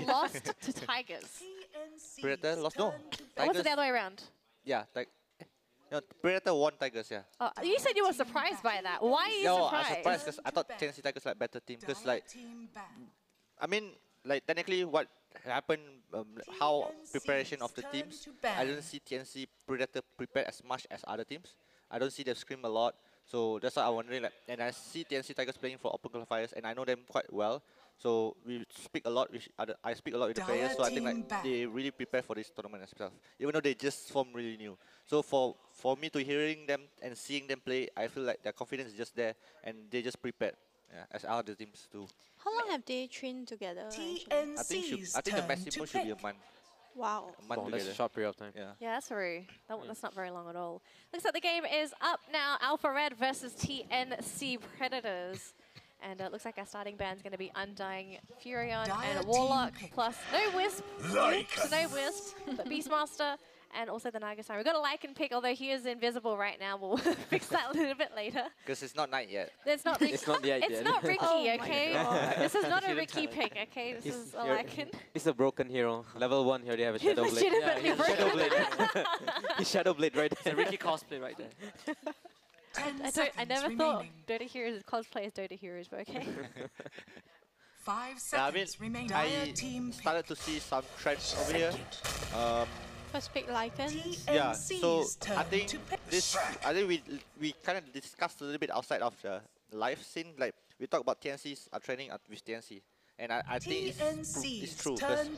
lost to Tigers. Predator lost? No. Or was it the other way around? Yeah, no, Predator won Tigers, yeah. Oh, you said you were surprised by that. Why are you No, surprised? I was surprised because I thought TNC Tigers like better team. Because like, I mean, like technically what happened, how preparation of the teams, I don't see TNC Predator prepared as much as other teams. I don't see them scream a lot. So that's why I'm wondering, like, and I see TNC Tigers playing for Open Qualifiers, and I know them quite well. So we speak a lot with I speak a lot with the players, so I think like they really prepare for this tournament as well. Even though they just form really new. So for me to hearing them and seeing them play, I feel like their confidence is just there, and they just prepared, yeah, as other teams do. How long have they trained together? I think the maximum should be a month. Wow. A month together. That's a short period of time. Yeah, that's true. That's not very long at all. Looks like the game is up now. Alpha Red versus TNC Predators. And it looks like our starting band's going to be Undying Furion and Warlock, plus no Wisp. So no Wisp, but Beastmaster, and also the Naga-san. We've got a Lycan pick, although he is invisible right now. We'll fix that a little bit later. Because it's not night yet. It's not Ricky. It's not yet. It's not Ricky, okay? This is not a Ricky pick, okay? This is a Lycan. He's a broken hero. Level 1 here, they have a Shadow Blade. Legitimately Shadow Blade. He's Shadow Blade right there. It's a Ricky cosplay right there. I never thought Dota Heroes cosplay as Dota Heroes, but okay. 5 seconds remaining. I started to see some trends over here. First pick Lycan. Yeah, so I think we kind of discussed a little bit outside of the live scene. Like we talked about TNCs are training with TNC, and I think it's true because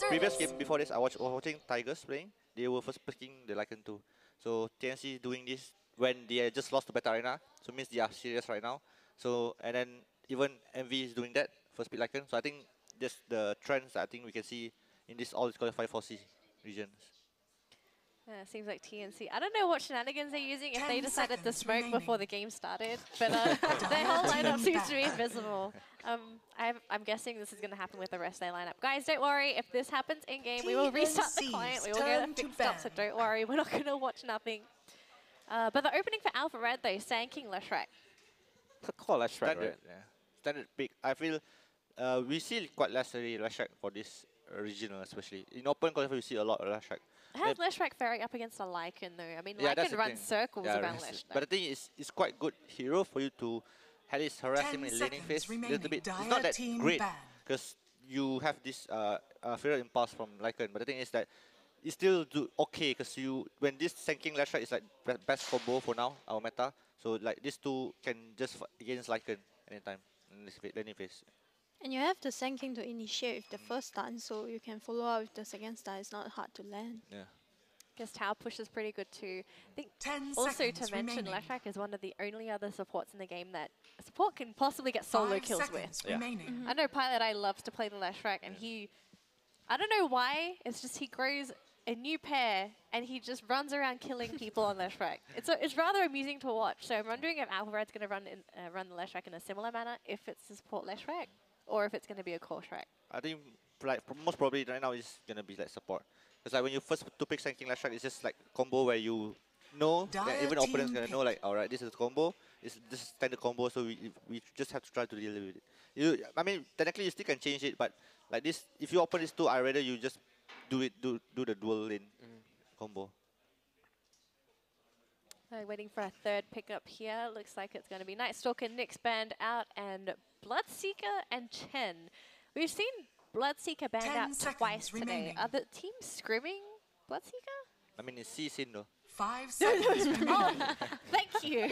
previous game before this, I was watching Tigers playing. They were first picking the Lycan too. So TNC doing this when they just lost to Beta Arena, so means they are serious right now. So and then even MV is doing that first pick Lycan. So I think just the trends I think we can see in this all qualified 4C regions. Seems like TNC. I don't know what shenanigans they're using if they decided to smoke before the game started, but their whole lineup seems to be invisible. I'm guessing this is going to happen with the rest of their lineup. Guys, don't worry. If this happens in-game, we will restart the client. We will get it fixed up, so don't worry. We're not going to watch nothing. But the opening for Alpha Red, though, Sand King Leshrac. Call Leshrac, right? Yeah. Standard pick. I feel we see quite less Leshrac for this regional, especially. In Open Qualifier, we see a lot of Leshrac. How's Leshrac faring up against a Lycan, though? I mean, Lycan runs circles around Leshrac. But the thing is, it's quite good hero for you to at least harass him in laning phase a little bit. It's not that great, because you have this Feral Impulse from Lycan, but the thing is that it's still do okay, because when this Sand King Leshrac is like best combo for now, our meta. So like these two can just fight against Lycan anytime in this laning phase. And you have the Sand King to initiate with the first stun, so you can follow up with the second stun. It's not hard to land. Yeah. Guess Tower Push is pretty good too. I think also to mention, Leshrac is one of the only other supports in the game that a support can possibly get solo kills with. Yeah. I know Pilot Eye loves to play the Leshrac, and I don't know why, it's just he grows a new pair and he just runs around killing people on Leshrac. It's rather amusing to watch. So I'm wondering if Alpha Red's going to run the Leshrac in a similar manner, if it's to support Leshrac, or if it's going to be a core Shrek. I think like most probably right now it's going to be like support. Because like when you first to pick Sand King Leshrac, it's just like combo where you know that even opponents going to know like, alright, this is a combo, this is standard combo, so we just have to try to deal with it. I mean, technically you still can change it, but like this, if you open this two, I rather you just do the dual lane combo. Waiting for a third pickup here. Looks like it's going to be Night Stalker, Nyx banned out, and Bloodseeker and Chen. We've seen Bloodseeker banned out twice today. Are the teams scrimming Bloodseeker? I mean, it's C-Sin though. 5 seconds remaining. Thank you.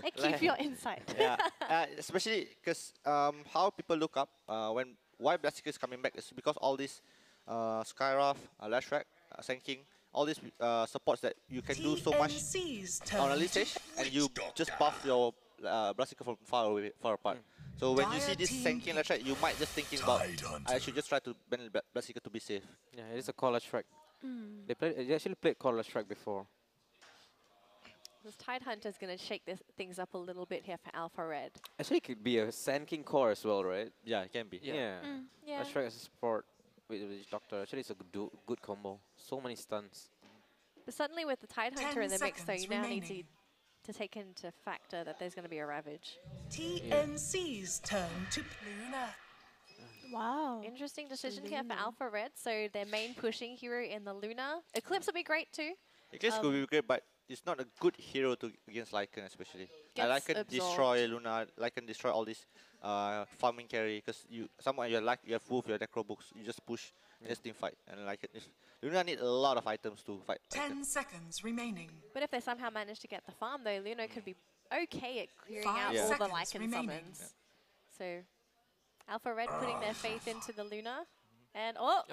Thank you for your insight. Yeah, especially because how people look up why Bloodseeker is coming back is because all these Skywrath, Leshrac, Sand King, all these supports that you can do so much on early stage, and you just buff your Bloodseeker from far apart. So when you see this Sand King Leshrac, you might just thinking about, I should just try to ban Bloodseeker to be safe. Yeah, it is a Call Leshrac. They actually played Call Leshrac before. This Tidehunter is going to shake things up a little bit here for Alpha Red. Actually, it could be a Sand King core as well, right? Yeah, it can be. Yeah. Leshrac as a support with Doctor. Actually, it's a good combo. So many stuns. But suddenly with the Tidehunter in the mix, though, you now need to take into factor that there's going to be a Ravage. TNC's turn to Luna. Wow. Interesting decision here for Luna. Alpha Red. So their main pushing hero in the Luna. Eclipse will be great too. Eclipse could be great, but it's not a good hero to against Lycan especially. Gets Lycan destroy Luna, Lycan destroy all this farming carry because you you have Wolf, you have Necro books, you just push, just team fight, and Luna need a lot of items to fight. 10 seconds remaining. But if they somehow manage to get the farm though, Luna could be okay at clearing 5 out all the seconds Lycan remaining. summons. So Alpha Red putting their faith into the Luna. And Wow.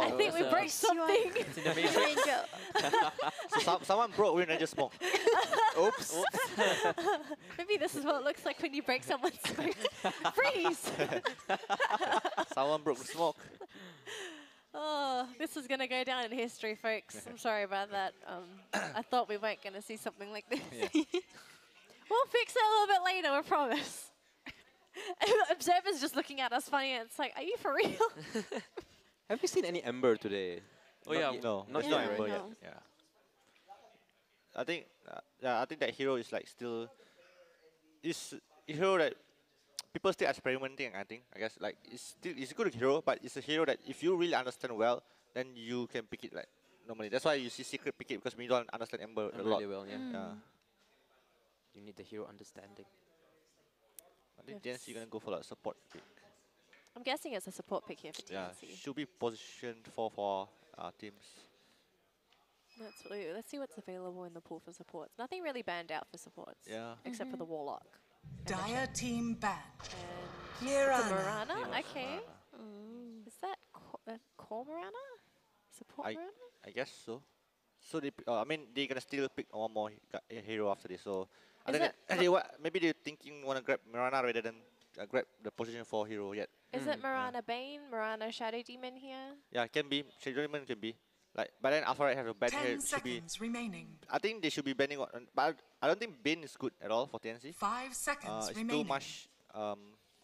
I think we that's, broke something. It's in the matrix. So someone broke Wind Ranger Smoke. Oops. Maybe this is what it looks like when you break someone's smoke. Freeze! Someone broke the smoke. Oh, this is going to go down in history, folks. I'm sorry about that. I thought we weren't going to see something like this. We'll fix it a little bit later, I promise. Observer's just looking at us funny and it's like, are you for real? Have you seen any Ember today? Oh Not yeah, yet. no, Not it's yet, not right? Ember yet. No. Yeah. I think that hero is like still is a hero that people still experimenting. I guess like it's a good hero, but it's a hero that if you really understand well, then you can pick it like normally. That's why you see Secret pick it because we don't understand Ember a lot. Really well, yeah. Yeah. You need the hero understanding. I think TNC gonna go for like support pick. I'm guessing it's a support pick here for TNC. Yeah, should be positioned for teams. Let's see what's available in the pool for supports. Nothing really banned out for supports. Yeah. Except for the Warlock. Dire team ban. And it's a Mirana. Mirana? Okay. Is that core Mirana? Support Mirana? I guess so. So I mean, they're gonna still pick one more hero after this. So I Is think that maybe they're thinking wanna grab Mirana rather than grab the position for hero yet. Is it Mirana Bane, Mirana Shadow Demon here? Yeah, it can be. Shadow Demon can be. Like, but then Alpha Red have a ban 10 here. Should be. seconds remaining. I think they should be banning one. But I don't think Bane is good at all for TNC. 5 seconds It's remaining. too much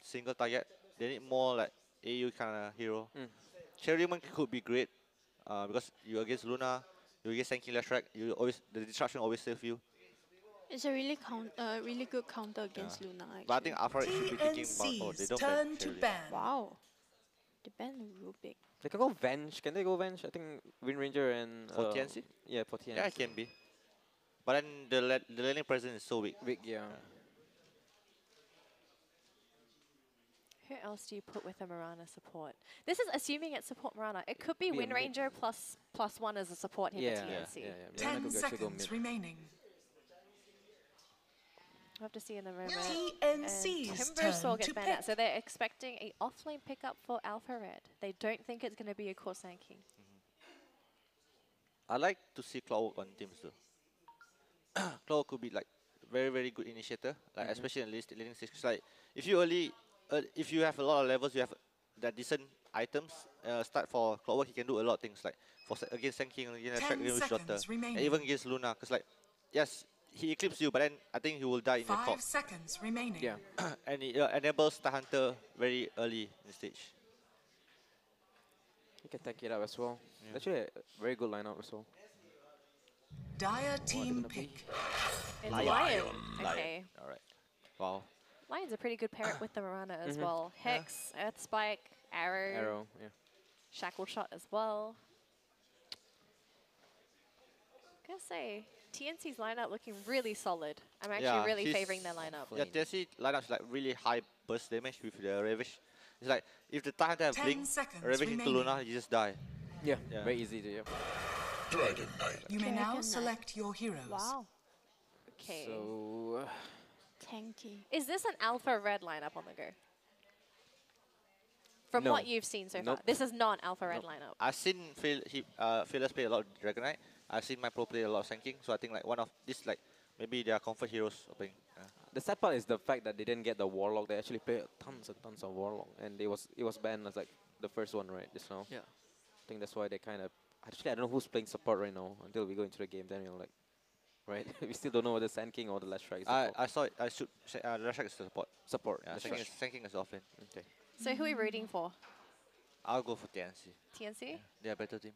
single target. They need more like AU kind of hero. Shadow Demon could be great because you against Luna, you against Sanky Lashrak, the disruption always save you. It's a really good counter against Luna. Actually. But I think Alpha Red should be thinking about they TNC's don't turn ban to Shadow Demon. ban. Wow. The ban real big. They can go Venge. Can they go Venge? I think Wind Ranger and... For TNC? Yeah, for TNC. Yeah, it can be. But then the laning presence is so weak. Big, yeah. Who else do you put with a Mirana support? This is assuming it's support Mirana. It could be Be a Wind mid. Ranger +1 as a support here Yeah, for yeah, TNC. yeah. 10 Mirana could actually go seconds mid. remaining. We'll have to see in a moment. TNC's Timber Saw turn gets to banned out, pick. so they're expecting a offlane pickup for Alpha Red. They don't think it's going to be a core Sanking. I like to see Clockwork on teams though. Clockwork could be like very very good initiator, like especially in leading stage. 'Cause like if you have a lot of levels, you have that decent items. Start for Clockwork, he can do a lot of things like against Sanking, against 10 Track with seconds Shorter, and remaining. even against Luna. Because like yes, he eclipses you, but then I think he will die in the 5 top. seconds remaining. Yeah. And he enables the Hunter very early in the stage. He can tank it up as well. Actually, a very good lineup as well. Dire team gonna be? pick. It's Lion. Okay. All right. Wow. Lion's a pretty good pair with the Mirana as well. Hex, Earth Spike, Arrow, Arrow, yeah. Shackle Shot as well. Gotta say, TNC's lineup looking really solid. I'm actually really he's- favoring their lineup. Yeah, TNC lineup is like really high burst damage with the Ravish. It's like if the Hunter have 10 blink, seconds Ravish into remaining. Luna, you just die. Yeah, Yeah. very easy to, yeah. You may Dragon now Knight. select your heroes. Wow. Okay. So, Tanky. Is this an Alpha Red lineup on the go? From No. what you've seen so far, Nope. this is not an Alpha Red lineup. I've seen Fearless play a lot of Dragon Knight. I've seen my pro play a lot of Sanking. So I think like one of this like maybe their comfort heroes are playing. the sad part is the fact that they didn't get the Warlock. They actually played tons and tons of Warlock. And it was banned as like the first one, right, just now. Yeah. I think that's why they kind of... Actually, I don't know who's playing support right now until we go into the game. Then we're like... Right? We still don't know whether Sand King or the Last Strike is support. I saw it. I should say Rashak is the support. Support. Yeah, that's Sanking right. Sanking is offlane. Okay. So who are we rooting for? I'll go for TNC. TNC? They're a better team.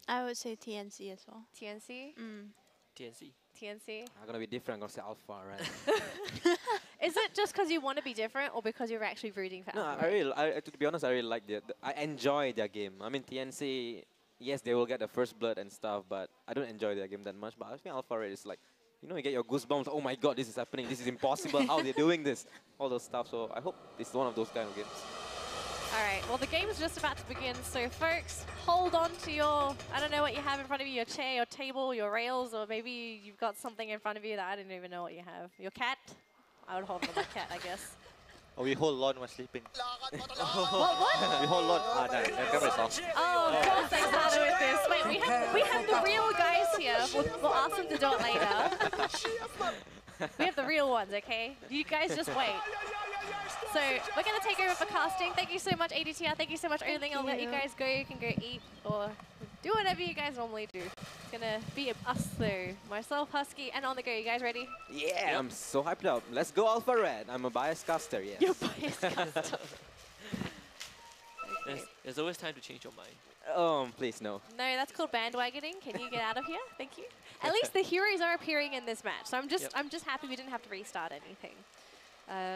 I would say TNC as well. TNC? Mm. TNC. TNC? I'm gonna be different. I'm gonna say Alpha, right? Is it just because you want to be different, or because you're actually rooting for No, Alpha I Red? really, to be honest, I really like I enjoy their game. I mean, TNC, yes, they will get the first blood and stuff, but I don't enjoy their game that much. But I think Alpha Red is like, you know, you get your goosebumps. Oh my God, this is happening. This is impossible. How they're doing this? All those stuff. So I hope this is one of those kind of games. All right, well, the game is just about to begin, so folks, hold on to your, I don't know what you have in front of you, your chair, your table, your rails, or maybe you've got something in front of you that I don't even know what you have. Your cat? I would hold on to my cat, I guess. Oh, we hold on when sleeping. What? We hold on. Ah, no, the camera is off. Oh, of course I started with this. Wait, we have the real guys here. We'll ask them to do it later. We have the real ones, okay? You guys just wait. So we're going to take over for casting. Thank you so much, ADTR. Thank you so much, Erling. I'll let you guys go. You can go eat or do whatever you guys normally do. It's going to be us, though. Myself, Husky, and On The Go. You guys ready? Yeah, I'm so hyped up. Let's go Alpha Red. I'm a biased caster, yes. You're biased caster. Okay. There's always time to change your mind. Oh, please, no. No, that's called bandwagoning. Can you get out of here? Thank you. At least the heroes are appearing in this match, so I'm just happy we didn't have to restart anything.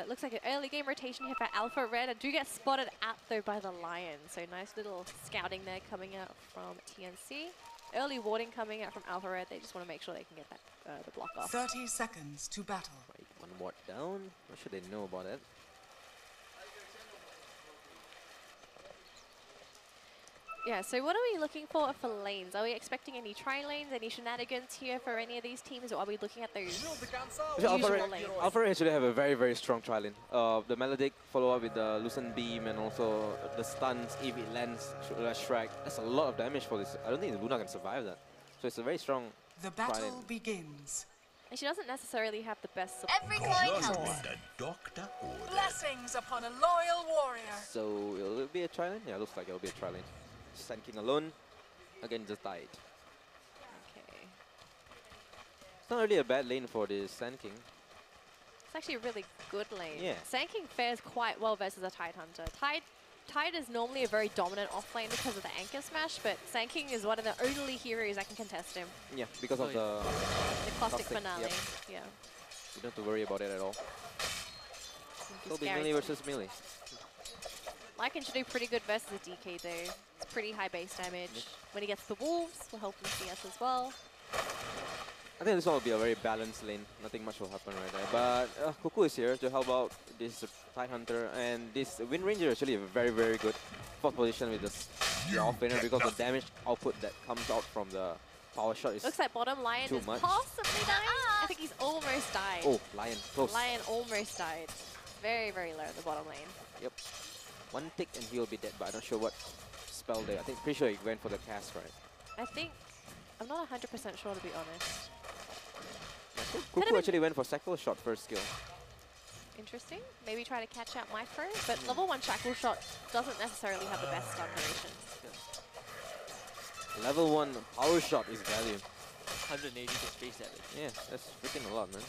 Looks like an early game rotation here for Alpha Red. I do get spotted out though by the Lion, so nice little scouting there coming out from TNC. Early warding coming out from Alpha Red. They just want to make sure they can get that the block off. 30 seconds to battle. Right, one ward down. What should they know about it? Yeah, so what are we looking for lanes? Are we expecting any tri-lanes, any shenanigans here for any of these teams, or are we looking at those usual lanes? Alpha Red actually have a very, very strong tri-lane. The Melodic follow up with the Lucent Beam and also the stuns, if it lands, Shrek. That's a lot of damage for this. I don't think Luna can survive that. So it's a very strong The battle begins. And she doesn't necessarily have the best support. Every coin helps. Blessings upon a loyal warrior. So will it be a tri-lane? Yeah, looks like it'll be a tri-lane. Sand King alone. Again, just died. Okay. It's not really a bad lane for this Sand King. It's actually a really good lane. Yeah. Sand King fares quite well versus a Tide Hunter. Tide is normally a very dominant off lane because of the anchor smash, but Sand King is one of the only heroes that can contest him. Yeah, because of the Caustic Finale. Yep. Yeah. You don't have to worry about it at all. It'll be Scary melee to versus melee. Lycan should do pretty good versus the DK though. It's pretty high base damage. Yep. When he gets the wolves, will help him CS as well. I think this one will be a very balanced lane. Nothing much will happen right there. But Cuckoo is here to help out this Tide Hunter. And this Wind Ranger actually a very, very good fourth position with the off-laner because the damage output that comes out from the power shot is Looks like bottom Lion too is much. possibly dying. I think he's almost died. Oh, Lion, close. Lion almost died. Very, very low in the bottom lane. Yep. One tick and he'll be dead, but I'm not sure what spell there. I think pretty sure he went for the cast, right? I think, I'm not 100% sure to be honest. Cuckoo actually went for Shackle Shot first skill. Interesting. Maybe try to catch out Micro, but level 1 Shackle Shot doesn't necessarily have the best stun duration. Level 1 power shot is value. 180 to space damage. Yeah, that's freaking a lot, man.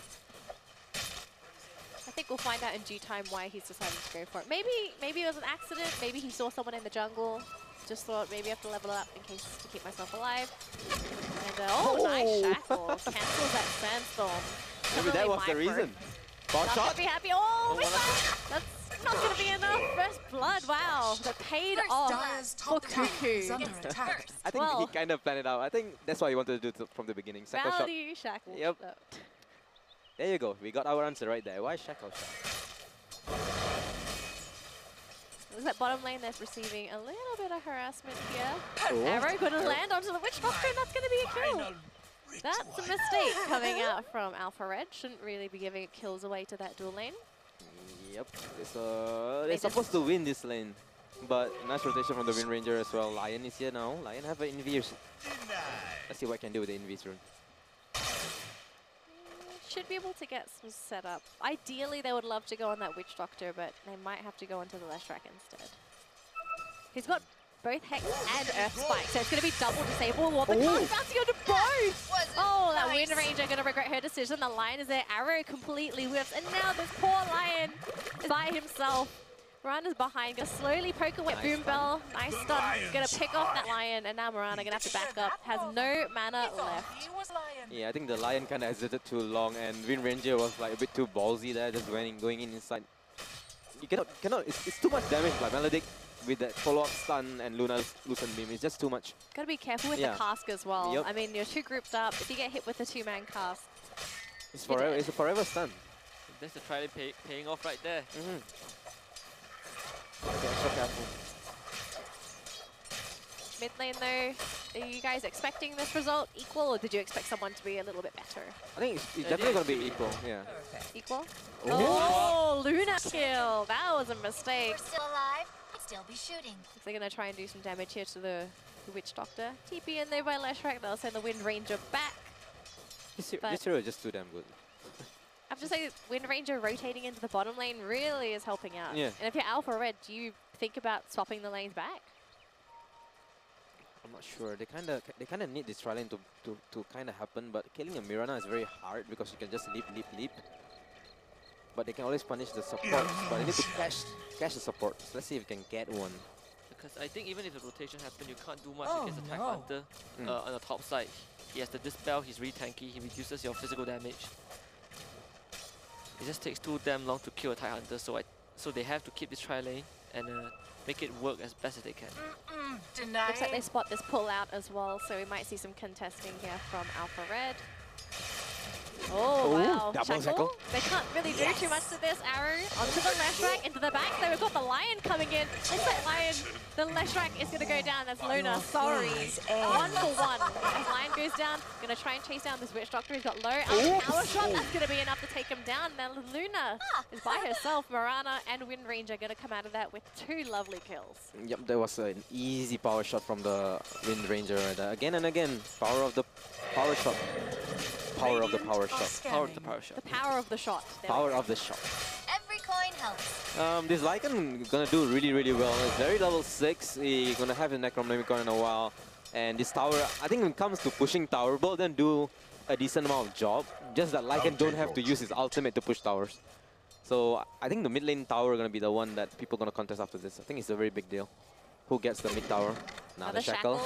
I think we'll find out in due time why he's decided to go for it. Maybe it was an accident. Maybe he saw someone in the jungle. Just thought maybe I have to level up in case to keep myself alive. And nice shackle. Cancels that sandstorm. Maybe that was the reason. Power Not shot? gonna be happy. Oh, we found. That's not gonna be enough. First blood. Wow, that paid off Dire's for top tower is Cuckoo. under attack. I think Well- he kind of planned it out. I think that's what he wanted to do from the beginning. Shackle shot. Value shackle. Yep. shot. There you go. We got our answer right there. Why Shackle shot? Looks like bottom lane that's receiving a little bit of harassment here. Oh. Arrow gonna land onto the Witch Doctor, and that's gonna be a kill. That's a mistake coming out from Alpha Red. Shouldn't really be giving kills away to that dual lane. Yep. They're supposed to win this lane. But nice rotation from the Wind Ranger as well. Lion is here now. Lion have an Invis. Let's see what I can do with the Invis rune. Should be able to get some setup. Ideally, they would love to go on that Witch Doctor, but they might have to go into the Leshrac instead. He's got both Hex and Earth Spike, so it's going to be double disable. Well, the card's bouncing onto both! Oh, that Wind Ranger going to regret her decision. The Lion is there. Arrow completely whiffs, and now this poor Lion is by himself. Mirana's behind, gonna slowly poke away at Boom Bell. Nice stun, gonna pick off that Lion, and now Mirana gonna have to back up. Has no mana left. He was Lion. Yeah, I think the Lion kind of hesitated too long, and Wind Ranger was like a bit too ballsy there, just going in inside. You cannot. It's too much damage. Like Melodic with that follow-up stun and Luna's Lucent Beam, it's just too much. Gotta be careful with the cask as well. Yep. I mean, you're too grouped up. If you get hit with the 2-man cask, It's forever. It's a forever stun. That's the try paying off right there. Okay, extra careful. mid lane though, are you guys expecting this result equal, or did you expect someone to be a little bit better? I think it's definitely gonna be equal. Yeah. Equal? Oh, Luna kill! That was a mistake. We're still alive. I'd still be shooting. They're gonna try and do some damage here to the Witch Doctor. TP in there by Leshrac. They'll send the Wind Ranger back. This hero is just too damn good. I have to say, Wind Ranger rotating into the bottom lane really is helping out. Yeah. And if you're Alpha Red, do you think about swapping the lanes back? I'm not sure. They kind of need this tri lane to kind of happen, but killing a Mirana is very hard because you can just leap. But they can always punish the supports, but they need to catch the supports. Let's see if we can get one. Because I think even if the rotation happens, you can't do much against the Tide Hunter on the top side. He has the Dispel, he's really tanky, he reduces your physical damage. It just takes too damn long to kill a Tide Hunter, so they have to keep this tri lane and make it work as best as they can. Looks like they spot this pull out as well, so we might see some contesting here from Alpha Red. Oh, wow. Double shackle. They can't really do too much to this. Arrow onto the Leshrac, into the back. So we've got the Lion coming in. Looks like Lion, the Leshrac is going to go down. That's Luna. Sorry. 1 for 1. As Lion goes down, going to try and chase down this Witch Doctor. He's got low power shot. That's going to be enough to take him down. Now Luna is by herself. Marana and Wind Ranger going to come out of that with 2 lovely kills. Yep, that was an easy power shot from the Wind Ranger right there. Again and again, power of the power shot. Power of the power shot. Power of the power shot. The power of the shot. Power of the shot. Every coin helps. This Lycan gonna do really well. It's very level 6. He's gonna have his Necronomicon in a while. And this tower, I think when it comes to pushing tower, both of them do a decent amount of job. Just that Lycan don't have to use his ultimate to push towers. So I think the mid lane tower gonna be the one that people gonna contest after this. I think it's a very big deal. Who gets the mid tower? Now the shackle.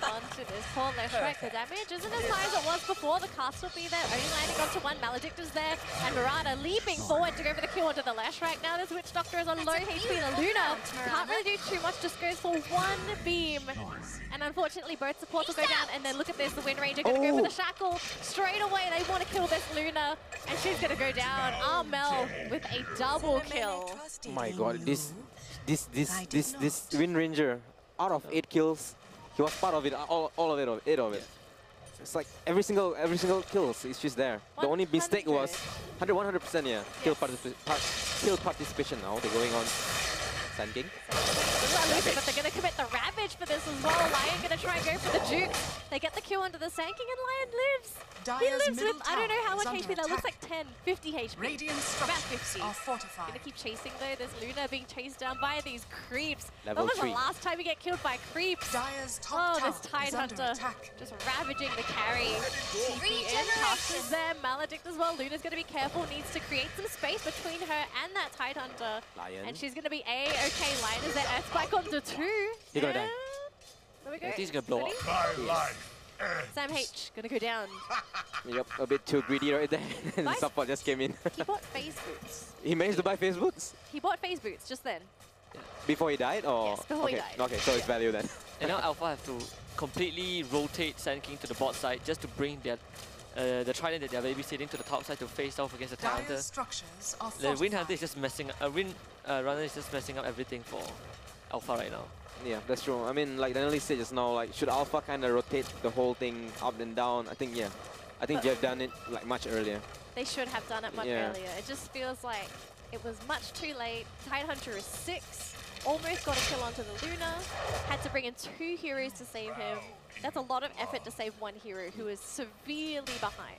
Onto this poor Leshrac. The damage isn't as high as it was before. The cast will be there, only landing onto 1. Maledict is there, and Murata leaping forward to go for the kill onto the Leshrac. Now this Witch Doctor is on low HP. The Luna can't really do too much, just goes for 1 beam. And unfortunately, both supports will go down. And then look at this, the Wind Ranger going to go for the shackle. Straight away, they want to kill this Luna, and she's going to go down. Armel with a double kill. Oh my god, this Wind Ranger, out of 8 kills, he was part of it, all of it, 8 of it. It's like every single kills, it's just there. The only mistake was 100%, yeah. Kill participation now. They're going on Sand King. But they're going to commit the Ravage for this as well. Lion going to try and go for the Juke. They get the kill onto the Sand King, and Lion lives. He lives with, I don't know how much HP that looks like 10, 50 HP. Radiant About 50. are fortified. Gonna keep chasing though. There's Luna being chased down by these creeps. Level When was 3. the last time you get killed by creeps? Dire's top Oh, this tower Tide is under Hunter attack. just ravaging the carry. TP in, Castle's there, Maledict as well. Luna's gonna be careful, needs to create some space between her and that Tide Hunter. Lion. And she's gonna be A-okay. Lion is there, Earth Spike onto 2. He gonna die. There we go. I think he's gonna blow Ready? up. Sam H gonna go down. Yep, a bit too greedy right there. And the Nice. support just came in. He bought phase boots. He managed to buy phase boots He bought phase boots just then. before he died, or Yes, before okay, he died. okay, so it's value then. And now Alpha have to completely rotate Sand King to the bot side just to bring their the trident that they're babysitting to the top side to face off against the Tide Hunter. Dire's structures are The Wind fortified. Hunter is just messing up. Wind Runner is just messing up everything for Alpha right now. Yeah, that's true. I mean, like Daniel said just now, like should Alpha kind of rotate the whole thing up and down? I think yeah. I think they've done it like much earlier. They should have done it much Yeah. earlier. It just feels like it was much too late. Tide Hunter is 6. Almost got a kill onto the Luna. Had to bring in 2 heroes to save him. That's a lot of effort to save 1 hero who is severely behind.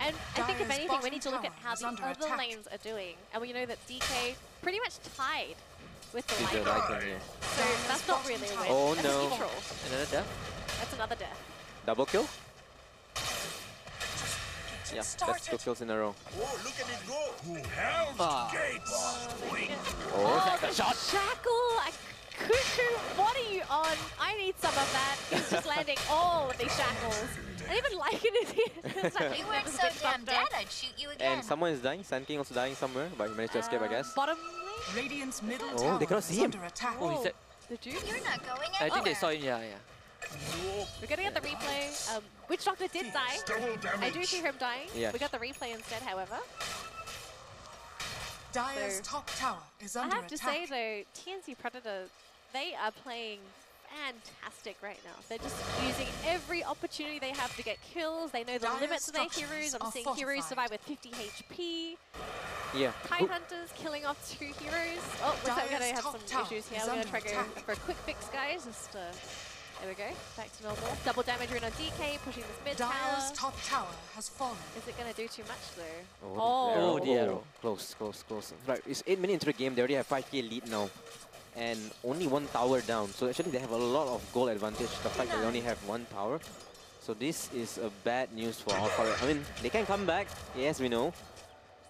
And I think if Dire's anything, we need to look at bottom how tower is the under other attack. lanes are doing. And we know that DK pretty much tied with the With the Lycan. Lycan, yeah. So that's not really a win. Oh, That's no. neutral. Another death? That's another death. Double kill? Yeah, that's 2 kills in a row. Oh, look at it go! Hell's gates! Oh, the shackle! Cuckoo, what are you on? I need some of that. He's just landing all of these shackles. I even like it in here. If you weren't so damn dead, I'd shoot you again. And someone is dying. Sand King also dying somewhere, but he managed to escape, I guess. Bottom lane? Radiant's middle Oh, tower they cannot see him. under attack. Oh, he said. Did you? You're not going I anywhere. think they saw him. Yeah. We're gonna get the replay. Witch Doctor did die. I do see him dying. Yeah. We got the replay instead, however. Dire's So, top tower is I under have to attack. say though, TNC Predator, they are playing fantastic right now. They're just using every opportunity they have to get kills. They know the Dire's limits of their structures heroes. I'm are seeing heroes fortified. survive with 50 HP. Yeah. Tide Hunters killing off 2 heroes. Oh, looks like we're gonna Dire's have top some tower issues here. is We're gonna under try to go attack. for a quick fix, guys. Just there we go. Back to normal. Double damage rune on DK, pushing this mid Dire's tower. top tower has fallen. Is it gonna do too much though? Oh, the arrow. Close. Right, it's 8 minutes into the game. They already have 5k lead now. And only 1 tower down. So actually they have a lot of goal advantage. The fact that they only have 1 tower. So this is a bad news for Alpha. I mean, they can come back. Yes, we know.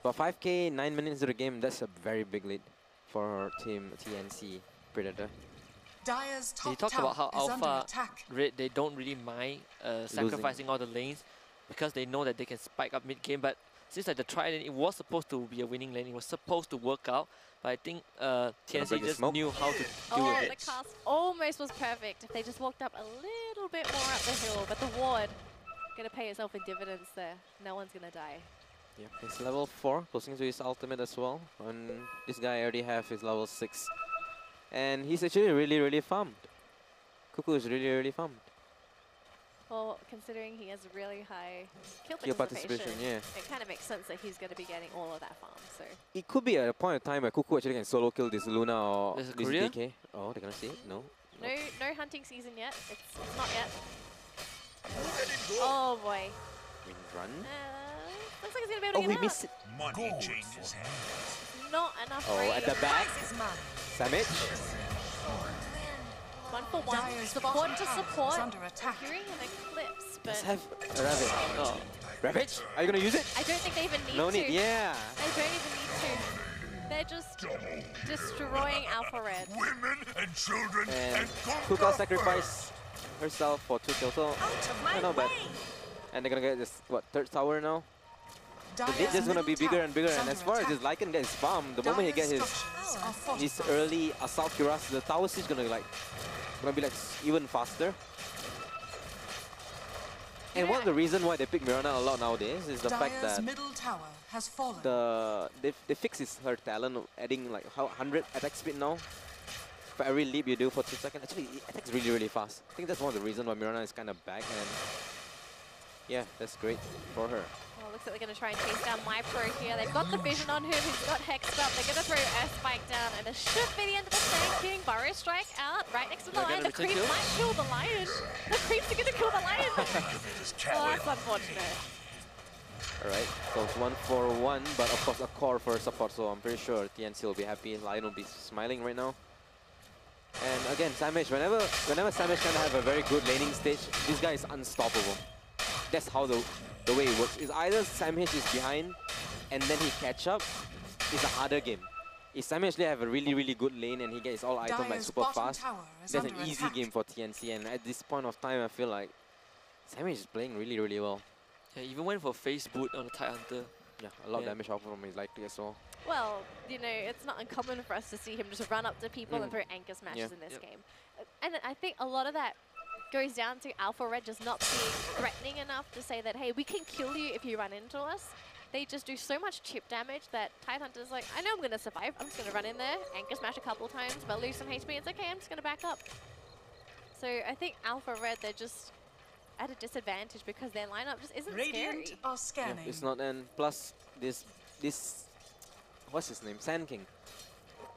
But 5k, 9 minutes into the game, that's a very big lead for team TNC Predator. Dire's top He talked tower about how is under Alpha attack. Red, they don't really mind sacrificing all the lanes because they know that they can spike up mid game. But since like the tri lane, it was supposed to be a winning lane. It was supposed to work out. But I think TNC break the just smoke. knew how to deal Oh, with the it. cast almost was perfect if they just walked up a little bit more up the hill. But the ward gonna pay itself in dividends there. No one's gonna die. Yep, he's level 4, closing to his ultimate as well. And this guy already have his level 6. And he's actually really farmed. Cuckoo is really farmed. Well, considering he has a really high kill Kill participation, participation, yeah. it kind of makes sense that he's going to be getting all of that farm. So It could be at a point of time where Cuckoo actually can solo kill this Luna or There's a this courier? DK. Oh, they're gonna see it? No. no hunting season yet. It's not yet. Oh boy. Wind run. Looks like he's going to be able to Oh, get we out. missed it. Money changes hands. Not enough Oh, range. at the back. Savage. 1-for-1. Dire's Support bottom to tower support. is under attack. Hearing an eclipse, but Let's have a Ravage. Oh. Ravage? Are you gonna use it? I don't think they even need No to. need, yeah. They don't even need to. They're just destroying Alpha Red. Women and children And Kuka Kuka sacrificed herself for 2 kills. So, not bad. And they're gonna get this, what, 3rd tower now? The lead is gonna be bigger and bigger. And as far as this Lycan gets farmed, the moment he gets his early assault cuirass, the tower siege gonna be like even faster. And one of the reasons why they pick Mirana a lot nowadays is the fact Dire's that middle tower has fallen. they fix her talent, adding like 100 attack speed now. For every leap you do for 2 seconds, actually it attacks really fast. I think that's one of the reasons why Mirana is kind of back, and yeah, that's great for her. Well, looks like they're going to try and chase down My Pro here. They've got the vision on him. He's got hexed up. They're going to throw Earth Spike down, and it should be the end of the Sand King. Burrow Strike out right next to the They're lion. gonna The creep return might kill the lion. The creeps are going to kill the lion. Oh, that's unfortunate. Alright, so it's 1-for-1, but of course a core for support, so I'm pretty sure TNC will be happy. Lion will be smiling right now. And again, Samage, whenever Samage can have a very good laning stage, this guy is unstoppable. That's how the way it works. Is either Samage is behind and then he catch up, it's a harder game. If Samage actually have a really good lane and he gets all items like Dire's super bottom fast, tower is that's an under easy attack. game for TNC. And at this point of time, I feel like Samage is playing really well. Yeah, even went for face boot on the Tide Hunter. Yeah, a lot of Yeah. damage off from his light as well. Well, you know, it's not uncommon for us to see him just run up to people and throw anchor smashes in this Yep. game. And I think a lot of that goes down to Alpha Red just not being threatening enough to say that, hey, we can kill you if you run into us. They just do so much chip damage that Tidehunter's like, I know I'm going to survive. I'm just going to run in there, anchor smash a couple times, but lose some HP. It's okay, I'm just going to back up. So I think Alpha Red, they're just at a disadvantage because their lineup just isn't Radiant scary. are Yeah, scanning. it's not, and plus this what's his name? Sand King.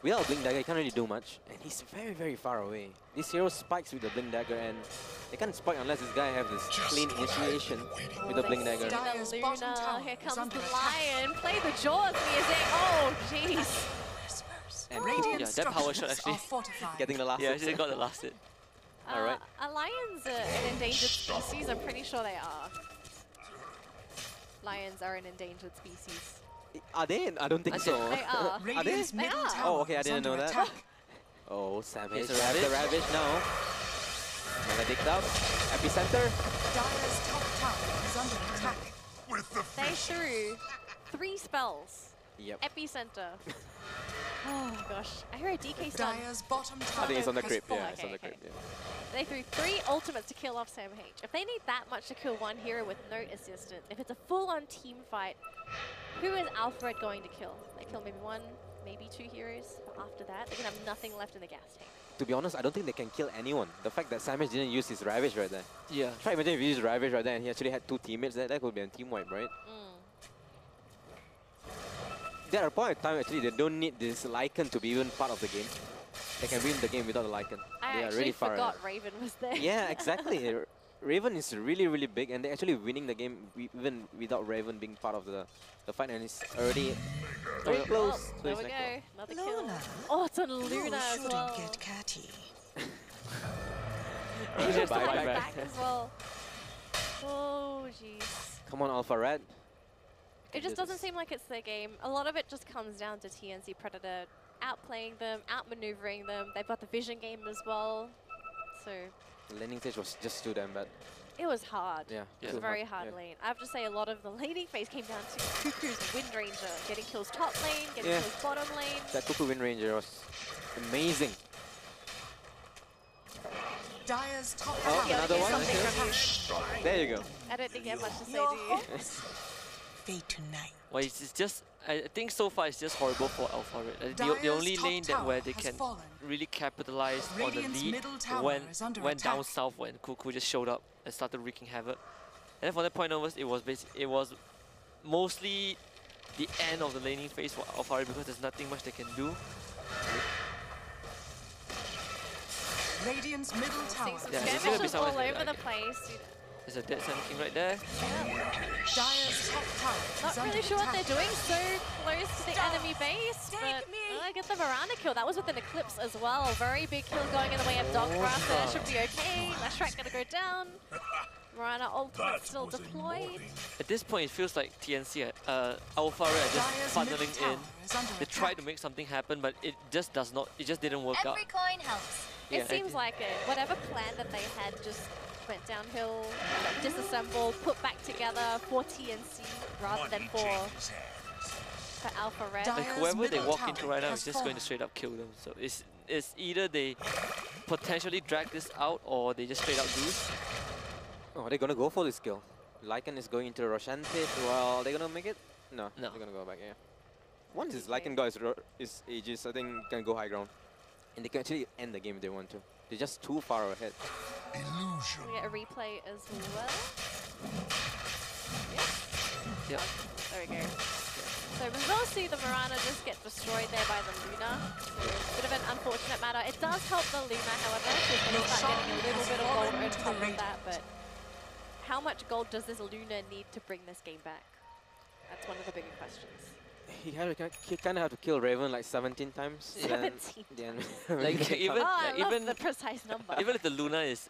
Without Blink Dagger, he can't really do much, and he's very far away. This hero spikes with the Blink Dagger, and they can't spike unless this guy have this clean initiation with the Blink Dagger. Dire's The bottom Luna, tower here is comes under the attack. lion. Play the jaws music. Oh, jeez. And Radiant Yeah, that power shot structures actually are fortified. getting the last Yeah, hit. actually got the last hit. Alright. Are lions an endangered species? I'm pretty sure they are. lions are an endangered species. Are they? I don't think I so. They are. Radiant's They middle are. tower Oh, okay, I is didn't know under that. attack. Oh, Savage. Here's a Has the Ravage. Ravage now. Maledict up. Epicenter. Dire's top tower is under attack. With the They fish. threw 3 spells. Yep. Epicenter. Oh gosh. I hear a DK stun. Dire's bottom I tower think it's on the has creep. fallen. Yeah, it's on the Okay, creep. okay. Yeah. They threw 3 ultimates to kill off Sam H. If they need that much to kill one hero with no assistance, if it's a full-on team fight, who is Alfred going to kill? They kill maybe 1, maybe 2 heroes. But after that, they can have nothing left in the gas tank. To be honest, I don't think they can kill anyone. The fact that Savage didn't use his Ravage right there. Yeah. Try imagine if he used Ravage right there and he actually had 2 teammates there. That could be a team wipe, right? There are a point of time actually they don't need this Lycan to be even part of the game. They can win the game without the Lycan. I They are actually really far forgot ahead. Raven was there. Yeah, exactly. Raven is really, really big, and they're actually winning the game even without Raven being part of the fight, and it's already very Oh, close. there to we his go. neck. Another kill. Luna, Oh, it's on Luna as shouldn't well. get catty. He Right, just bye, fight bye. back as well. Oh, jeez. Come on, Alpha Red. It just this. doesn't seem like it's their game. A lot of it just comes down to TNC Predator outplaying them, outmaneuvering them. They've got the vision game as well. So The laning stage was just too damn bad. it was hard. Yeah, It was too a very hard, hard yeah. lane. I have to say a lot of the laning phase came down to Cuckoo's Wind Ranger, getting kills top lane, getting Yeah. kills bottom lane. That Cuckoo Wind Ranger was amazing. Dire's top Oh, tower Yeah, another get one. something Okay. from you. There you go. I don't think you have much to say, Your do you? hopes fade tonight. Well, it's just, I think so far it's just horrible for Alpha Red. The Dire's only top lane that where tower they has can fallen. really capitalize on the Radiant's lead middle tower when is under went down attack. south when Cuckoo just showed up and started wreaking havoc. And then from that point onwards, it was mostly the end of the laning phase for Alpha Red because there's nothing much they can do. Radiant's middle tower Seeing some Yeah, it's gonna be skirmishes all something over like- the place. There's a dead Sun King right there. Dire's top tower Not is really under sure what attack. they're doing so close to the enemy base, but Take me. I get the Miranda kill. That was with an Eclipse as well. Very big kill going in the way of Doggrass there. Should be okay. Lashrak gonna go down. Miranda ultimate still deployed. At this point, it feels like TNC, Alpha Red are just Dire's funneling middle tower in. is under They tried to attack. make something happen, but it just does not. It just didn't work out. Every coin helps. Yeah, It seems like it. Whatever plan that they had just went downhill, disassembled, put back together for TNC rather than Money for changes hands. Alpha Red. Dire- Like Dire's whoever they middle walk tower into right now has is just going to fallen. straight up kill them. So it's either they potentially drag this out or they just straight up lose. Oh, they're gonna go for this kill. Lycan is going into Roshanted. Well, they're gonna make it? No, No. they're gonna go back, yeah. Once this Lycan got his Aegis, I think can go high ground. And they can actually end the game if they want to. They're just too far ahead. Illusion. We get a replay as well. Yep. There we go. So we will see the Mirana just get destroyed there by the Luna. Bit of an unfortunate matter. It does help the Luna, however. She's going to start getting a little bit of gold on top of that, but how much gold does this Luna need to bring this game back? That's one of the bigger questions. He kind of have to kill Raven like 17 times. then- 17 then Like even Oh, I love even the precise number. even if the Luna is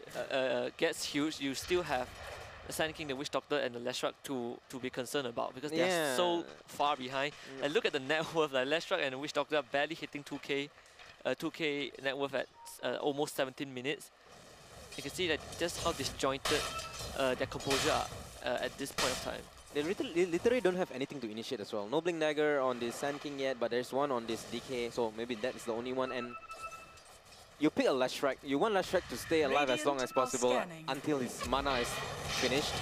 gets huge, you still have the Sand King, the Witch Doctor, and the Lashrak to be concerned about because they are so Yeah. far behind. Yeah. And look at the net worth, like Lashrak and the Witch Doctor are barely hitting 2K, 2K net worth at almost 17 minutes. You can see that just how disjointed their composure are at this point of time. They literally don't have anything to initiate as well. No Blink Dagger on this Sand King yet, but there's one on this DK, so maybe that is the only one. And you pick a Lashrak. You want Lashrak to stay alive as long as Radiant are possible scanning. until his mana is finished.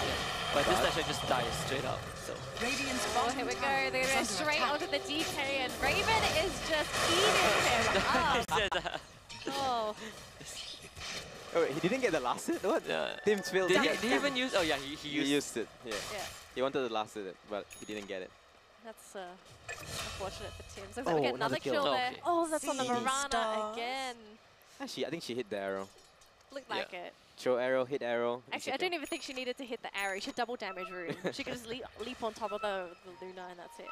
But this Lashrak just dies straight up. So Radiant's Oh, bottom here we go. tower They're is going under straight attack. onto the DK, and Raven is just eating him up. Oh, Oh, wait, he didn't get the last hit? What? Yeah. Teams failed. Did to he, get- did he even use? Oh yeah, he He used. used it, yeah. yeah. He wanted the last hit, but he didn't get it. That's unfortunate for Tim. So Oh, we get another another kill. kill Oh, there. okay. Oh, that's on the Seeing Mirana stars. again. I think she hit the arrow. Looked Yeah. like it. Throw arrow, hit arrow. it's Actually, a I kill. don't even think she needed to hit the arrow. She had double damage rune. She could just leap on top of the Luna, and that's it.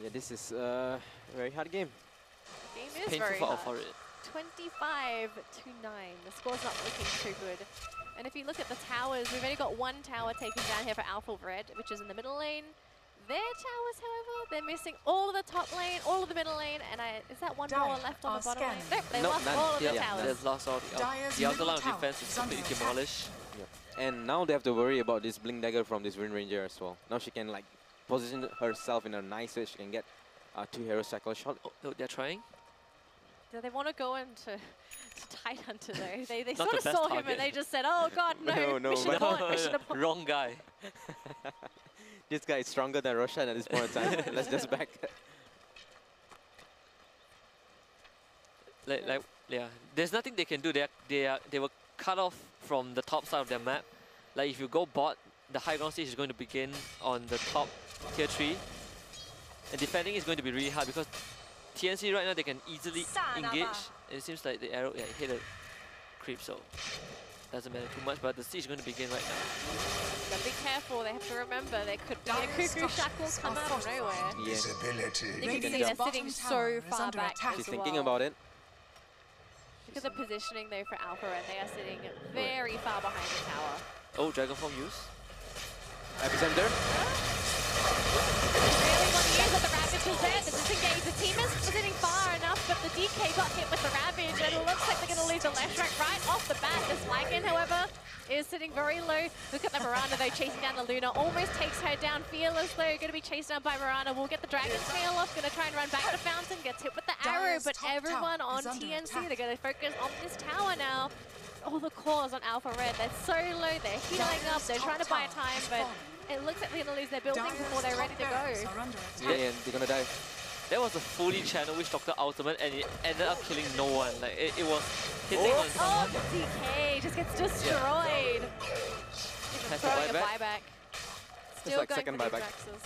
Yeah, this is a very hard game. Game is Painful very for hard. Alpha Red. 25-9. The score's not looking too good. And if you look at the towers, we've only got one tower taken down here for Alpha Red, which is in the middle lane. Their towers, however, they're missing all of the top lane, all of the middle lane, and is that one brawler left on the bottom lane? Nope, they lost all of the towers. They've lost all the outer line of defense is completely demolished. Yep. And now they have to worry about this Blink Dagger from this Wind Ranger as well. Now she can like position herself in a nice way. She can get 2 hero cycle shot. Oh, they're trying. Do they want to go into Tidehunter though? They Not sort of the best saw him target. and they just said, oh god, no, No, we should have bought, we should have bought. Wrong guy. This guy is stronger than Roshan at this point in time. Let's just back. Yeah, there's nothing they can do. They were cut off from the top side of their map. Like if you go bot, the high ground stage is going to begin on the top tier 3. And defending is going to be really hard because TNC right now they can easily engage. It seems like the arrow hit a creep, so doesn't matter too much. But the siege is going to begin right now. But be careful, they have to remember there could be a cuckoo shackle come out of nowhere. Yeah. Visibility. You can see they're sitting so far back as She's well. thinking about it. Look at the positioning though for Alpha Red, they are sitting very far behind the tower. Oh, Dragon Form use. Epicenter. Really want to use it, the Ravage is there, the disengage, the team is sitting far enough, but the DK got hit with the Ravage, and it looks like they're going to lose the left track right off the bat. This Lycan, however, is sitting very low. Look at the Miranda though, chasing down the Luna, almost takes her down. Fearless though, going to be chased down by Miranda. We'll get the Dragon Tail off, going to try and run back to Fountain, gets hit with the arrow, but everyone on TNC, they're going to focus on this tower now. All the cores on Alpha Red, they're so low, they're healing up, they're trying to buy time, but it looks like they're going to lose their building before they're ready to go. Yeah, they're gonna die. That was a fully channel Witch Doctor ultimate and it ended up killing no one. Like it was hitting on someone. Oh, DK just gets destroyed. Even Has the throwing a buyback? buyback. Still like going second for the buyback. Draxus.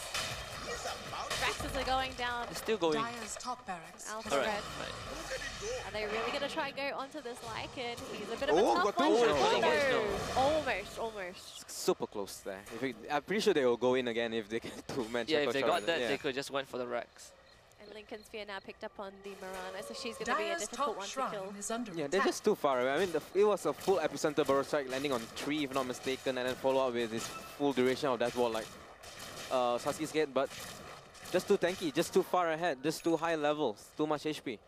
Draxus are going down. It's still going. Dyer's top barracks. Alpha Alright. Red. Right. Are they really going to try and go onto this Lycan? He's a bit of a Oh, tough got one two. to Almost, follow. Almost. Super close there. I'm pretty sure they will go in again if they get 2-man. Yeah, if they got that, yeah. they could just went for the Rex. And Lincoln Sphere now picked up on the Mirana, so she's going to be a Dyer's difficult top one to shrine kill. is under Yeah, they're attack. just too far away. I mean, it was a full epicenter burrow strike landing on 3, if not mistaken, and then follow up with this full duration of that wall like Sasuke's Gate, but just too tanky, just too far ahead, just too high levels, too much HP.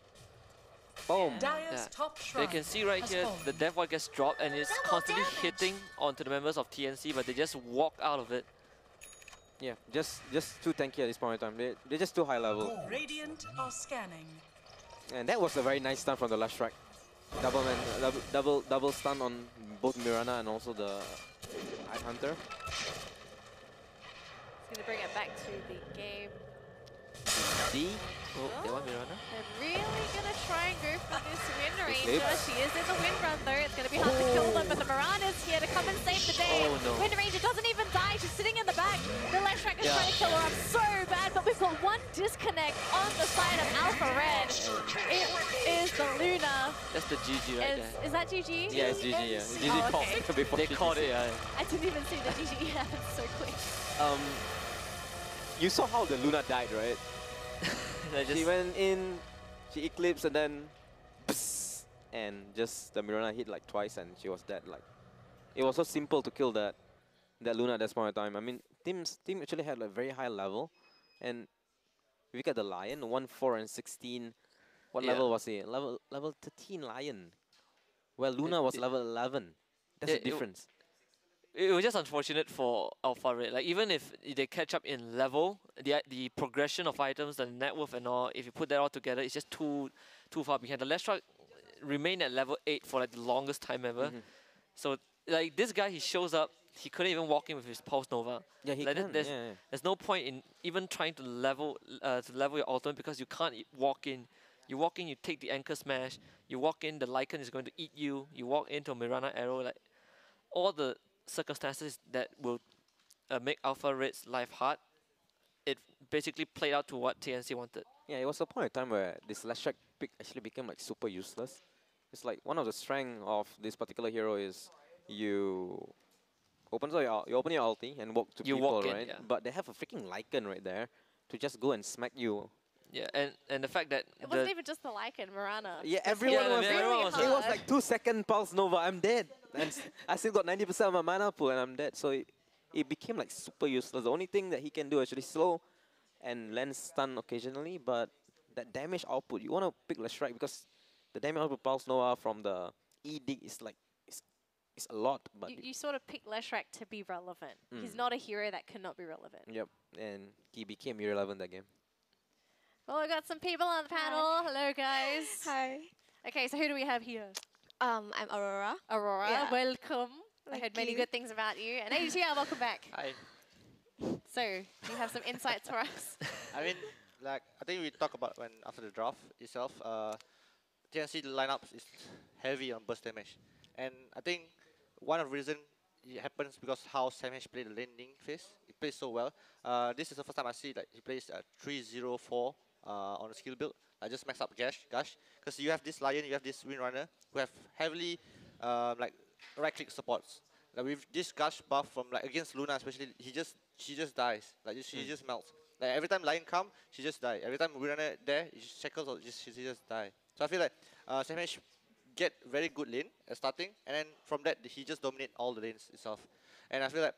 Boom. Dyer's Yeah. top They shrine can see right has here, fallen. the Death Ward gets dropped and it's constantly hitting onto the members of TNC, but they just walk out of it. Yeah, just too tanky at this point in time. They're just too high level. Radiant are scanning. And that was a very nice stun from the last strike. Double stun on both Mirana and also the Hunter. It's going to bring it back to the game. D. Oh, they want Mirana? They're really going to try and go for this Wind Ranger. Eclipse. She is in the Wind Run though. It's going to be hard to kill them, but the Mirana's here to come and save the day. Oh, no. Wind Ranger doesn't even die. She's sitting in the back. The left track is trying to kill her up so bad, but we've got one disconnect on the side of Alpha Red. It is the Luna. That's the GG right there. Is that GG? Yeah, it's GG. Yeah, it's GG Oh, okay. called before They GG. caught it, yeah. I didn't even see the GG happen so quick. You saw how the Luna died, right? They She just, went in, she eclipsed, and then psst, and just the Mirana hit like twice, and she was dead. Like, it was so simple to kill that Luna at that point in time. I mean, team actually had a very high level, and if you look at the Lion, 1-4 and 16. What Yeah. level was he? Level 13 Lion. Well, Luna was level 11. That's the difference. it was just unfortunate for Alpha Red. Like even if they catch up in level, the progression of items, the net worth and all, if you put that all together, it's just too far behind. The last truck remained at level 8 for like the longest time ever. So like this guy, he shows up, he couldn't even walk in with his Pulse Nova. Yeah, he Like, can. There's no point in even trying to level your ultimate because you can't walk in. You walk in, you take the anchor smash. You walk in, the Lycan is going to eat you. You walk into a Mirana arrow. Like all the circumstances that will make Alpha Red's life hard, it basically played out to what TNC wanted. Yeah, it was a point in time where this last strike pick actually became like super useless. It's like one of the strengths of this particular hero is you open your ulti and walk to You people, walk in, right? yeah. But they have a freaking Lycan right there to just go and smack you Yeah, and the fact that It wasn't even just the Lycan, Mirana. Yeah, Just everyone hit was really everyone was It was hard. like 2-second pulse Nova, I'm dead. And I still got 90% of my mana pool and I'm dead. So it became like super useless. The only thing that he can do is actually slow and land stun occasionally, but that damage output, you want to pick the strike because the damage output pulse Nova from the E-Dig is like, it's a lot. But You sort of pick Leshrac to be relevant. He's Mm. not a hero that cannot be relevant. Yep, and he became irrelevant that game. Well, we've got some people on the panel. Hello, guys. Hi. Okay, so who do we have here? I'm Aurora. Aurora, Yeah. welcome. I Thank heard many you. good things about you. And ATL, welcome back. Hi. So, you have some insights for us. I mean, like I think we talk about when after the draft itself, TNC lineups is heavy on burst damage, and I think one of the reason it happens because how Samhesh played the landing phase. He plays so well. This is the first time I see like he plays 3-0-4 on the skill build. I just max up Gush, because you have this Lion, you have this Windrunner who have heavily like right click supports. Like with this Gush buff from like against Luna especially, she just dies. Like she just melts. Like every time Lion come, she just die. Every time Windrunner there, shackles or she just die. So I feel like Samhesh get very good lane at starting, and then from that he just dominate all the lanes itself. And I feel like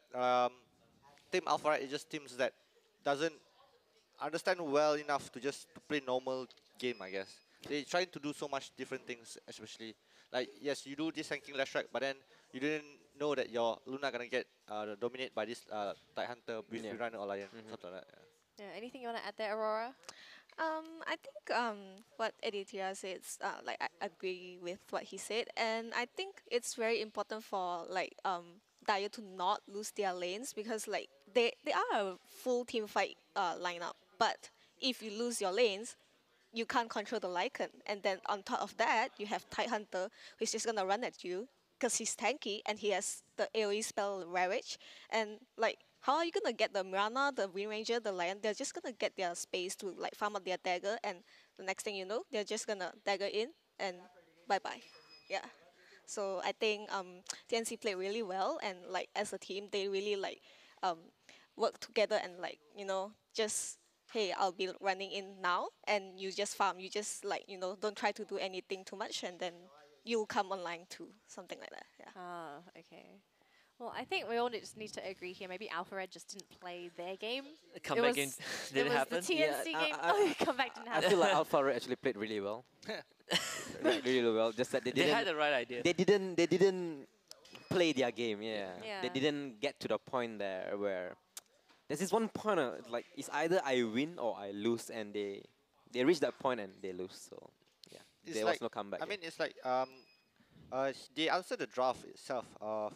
Team Alpha Right is just teams that doesn't understand well enough to just to play normal game, I guess. They trying to do so much different things, especially like yes, you do this tanking last track, but then you didn't know that your Luna gonna get dominated by this Tide Hunter with Runner or Lion, something like that. Yeah, anything you want to add there, Aurora? I think what Aditya says, like I agree with what he said, and I think it's very important for like Dire to not lose their lanes because like they are a full team fight lineup, but if you lose your lanes, you can't control the Lycan, and then on top of that, you have Tide Hunter who's just gonna run at you because he's tanky and he has the AoE spell Ravage, and like how are you gonna get the Mirana, the Wind Ranger, the Lion? They're just gonna get their space to like farm up their dagger, and the next thing you know, they're just gonna dagger in and bye bye. Yeah. So I think TNC played really well, and like as a team, they really like work together and like just hey, I'll be running in now, and you just farm. You just like don't try to do anything too much, and then you'll come online too, something like that. Yeah. Ah, okay. Well, I think we all just need to agree here. Maybe Alpha Red just didn't play their game. The comeback game It didn't was happen. the TNC Yeah, game. Comeback didn't I happen. feel like Alpha Red actually played really well. Really well. Just that they They didn't. had the right idea. They didn't play their game. Yeah. Yeah. They didn't get to the point there where there's this one point like it's either I win or I lose, and they reach that point and they lose. So yeah, It's there like, was no comeback. I mean, it's like they answered the draft itself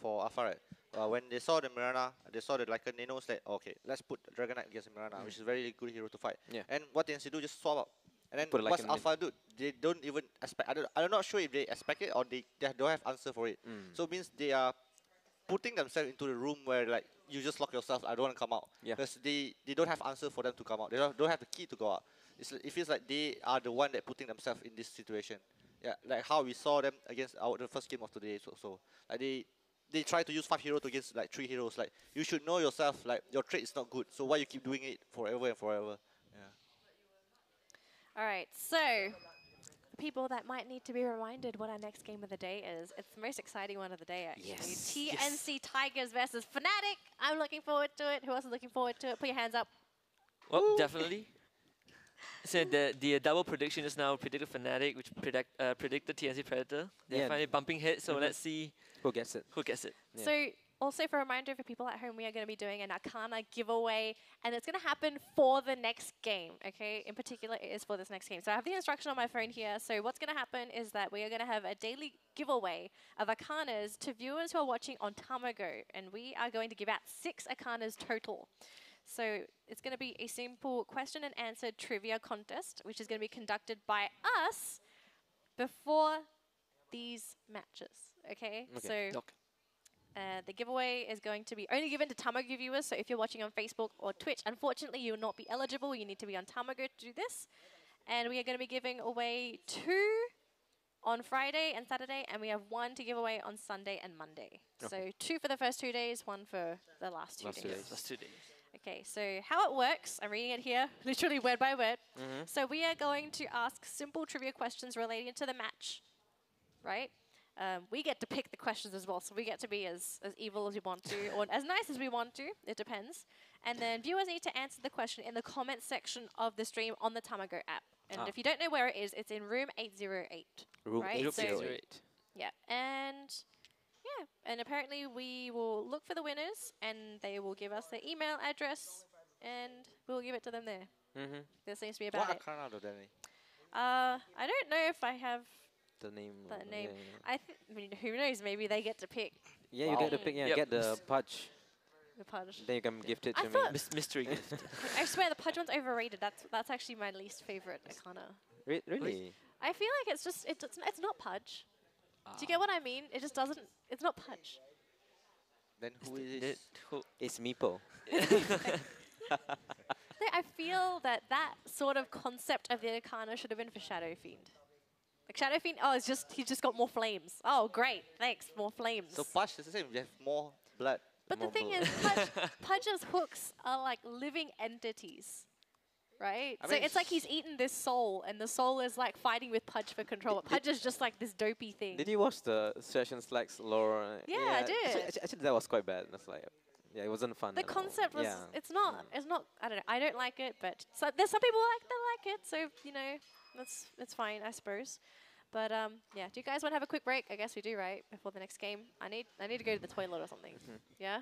for Alpha Red. When they saw the Mirana, they saw the Lycan, they know that okay, let's put Dragon Knight against Mirana, which is a very good hero to fight. Yeah. And what TNC do, just swap up. And then Put a what's Lycan in. Alpha do? They don't even expect. I'm not sure if they expect it or they don't have answer for it. So it means they are putting themselves into the room where like you just lock yourself. I don't want to come out Yeah. because they don't have answer for them to come out. They don't have the key to go out. It feels like they are the one that putting themselves in this situation. Yeah, like how we saw them against the first game of today. So like they try to use 5 heroes against like 3 heroes. Like you should know yourself. Like your trait is not good. So why you keep doing it forever and forever? Yeah. All right, so the people that might need to be reminded what our next game of the day is. It's the most exciting one of the day, actually. Yes. TNC Tigers versus Fnatic. I'm looking forward to it. Who else is looking forward to it? Put your hands up. Well, definitely. So the double prediction is now predicted Fnatic, which predicted TNC Predator. They're Yeah. finally bumping heads, so let's see Who gets it? who gets it. Yeah. So also for a reminder for people at home, we are going to be doing an Arcana giveaway, and it's going to happen for the next game, okay? In particular, it is for this next game. So I have the instruction on my phone here. So what's going to happen is that we are going to have a daily giveaway of Arcanas to viewers who are watching on Tamago, and we are going to give out 6 Arcanas total. So it's going to be a simple question and answer trivia contest, which is going to be conducted by us before these matches, okay? Okay. So the giveaway is going to be only given to Tamago viewers, so if you're watching on Facebook or Twitch, unfortunately you will not be eligible. You need to be on Tamago to do this. And we are going to be giving away 2 on Friday and Saturday, and we have 1 to give away on Sunday and Monday. So 2 for the first 2 days, 1 for the last 2 days. That's 2 days. Okay, so how it works, I'm reading it here, literally word by word. So we are going to ask simple trivia questions relating to the match, right? We get to pick the questions as well, so we get to be as evil as we want to, or as nice as we want to, it depends. And then viewers need to answer the question in the comment section of the stream on the Tamago app. And if you don't know where it is, it's in room 808. Room right? 808. Yeah, and apparently we will look for the winners, and they will give us their email address, and we'll give it to them there. There seems to be about What it. Arcana do they? I don't know if I have The name. that name. Yeah, I mean, who knows? Maybe they get to pick you get the pick. Yeah, Yep. get the pudge. the pudge. Then you can gift it I to me. thought- Mystery gift. I swear the pudge one's overrated. That's actually my least favorite Arcana. Really? I feel like it's just it's not pudge. Do you get what I mean? It just doesn't. It's not pudge. Then who is it? It's Meepo. I feel that sort of concept of the Arcana should have been for Shadow Fiend. Like Shadow Fiend, he's just got more flames. Oh, great, thanks, more flames. So Push is the same. You have more blood. but the more thing blood. is, Pudge's hooks are like living entities, right? I So mean, it's like he's eaten this soul, and the soul is like fighting with Pudge for control. But Pudge is just like this dopey thing. Did you watch the Session Slacks lore? Yeah, I did. Actually, that was quite bad. It's like, yeah, it wasn't fun. The at all. concept was, Yeah. it's not, I don't know, I don't like it, but there's some people that like it, so, you know, it's fine, I suppose. But, yeah, do you guys want to have a quick break? I guess we do, right, before the next game? I need to go to the toilet or something, yeah?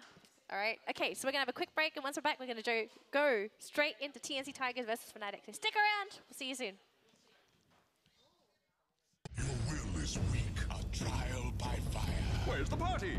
All right, okay, so we're going to have a quick break, and once we're back, we're going to go straight into TNC Tigers versus Fnatic. So stick around, we'll see you soon. Your will is weak. A trial by fire. Where's the party?